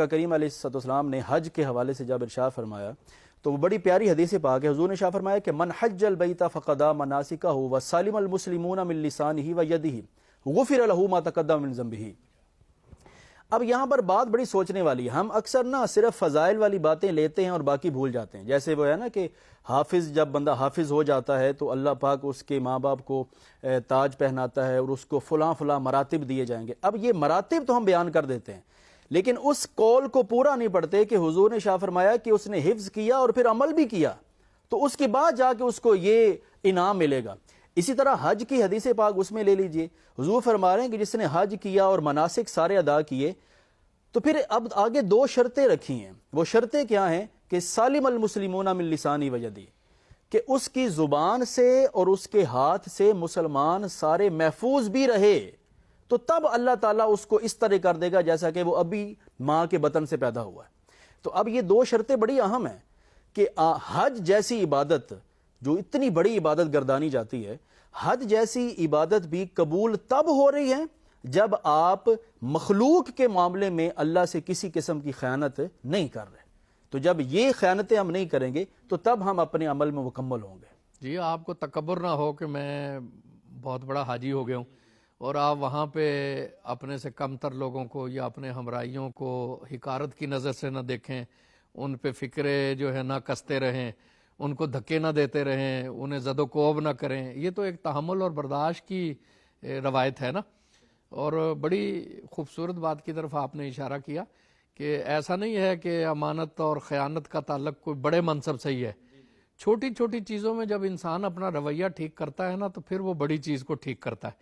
آقا کریم علیہ السلام نے حج کے حوالے سے جب ارشاد فرمایا تو وہ بڑی پیاری حدیث پاک ہے. حضور نے ارشاد فرمایا کہ من حج البیت فقد مناسکہ وسلم المسلمون من لسانہ ویدہ غفر لہ ما تقدم من ذنبہ. اب یہاں پر بات بڑی سوچنے والی ہے. ہم اکثر نا صرف فضائل والی باتیں لیتے ہیں اور باقی بھول جاتے ہیں. جیسے وہ ہے نا کہ حافظ، جب بندہ حافظ ہو جاتا ہے تو اللہ پاک اس کے ماں باپ کو تاج پہناتا ہے اور اس کو فلاں فلاں مراتب دیے جائیں گے. اب یہ مراتب تو ہم بیان کر دیتے ہیں، لیکن اس قول کو پورا نہیں پڑھتے کہ حضور نے شاہ فرمایا کہ اس نے حفظ کیا اور پھر عمل بھی کیا تو اس کے بعد جا کے اس کو یہ انعام ملے گا. اسی طرح حج کی حدیث پاک اس میں لے لیجئے، حضور فرما رہے ہیں کہ جس نے حج کیا اور مناسک سارے ادا کیے تو پھر اب آگے 2 شرطیں رکھی ہیں. وہ شرطیں کیا ہیں کہ سالم المسلمون من لسانی ویدی، کہ اس کی زبان سے اور اس کے ہاتھ سے مسلمان سارے محفوظ بھی رہے تو تب اللہ تعالیٰ اس کو اس طرح کر دے گا جیسا کہ وہ ابھی ماں کے بطن سے پیدا ہوا ہے. تو اب یہ 2 شرطیں بڑی اہم ہیں کہ حج جیسی عبادت جو اتنی بڑی عبادت گردانی جاتی ہے، حج جیسی عبادت بھی قبول تب ہو رہی ہے جب آپ مخلوق کے معاملے میں اللہ سے کسی قسم کی خیانت نہیں کر رہے. تو جب یہ خیانتیں ہم نہیں کریں گے تو تب ہم اپنے عمل میں مکمل ہوں گے. جی، آپ کو تکبر نہ ہو کہ میں بہت بڑا حاجی ہو گیا ہوں اور آپ وہاں پہ اپنے سے کم تر لوگوں کو یا اپنے ہمراہیوں کو حقارت کی نظر سے نہ دیکھیں، ان پہ فکرے جو ہے نہ کستے رہیں، ان کو دھکے نہ دیتے رہیں، انہیں زد و کوب نہ کریں. یہ تو ایک تحمل اور برداشت کی روایت ہے نا. اور بڑی خوبصورت بات کی طرف آپ نے اشارہ کیا کہ ایسا نہیں ہے کہ امانت اور خیانت کا تعلق کوئی بڑے منصب سے ہی ہے. چھوٹی چھوٹی چیزوں میں جب انسان اپنا رویہ ٹھیک کرتا ہے نا تو پھر وہ بڑی چیز کو ٹھیک کرتا ہے.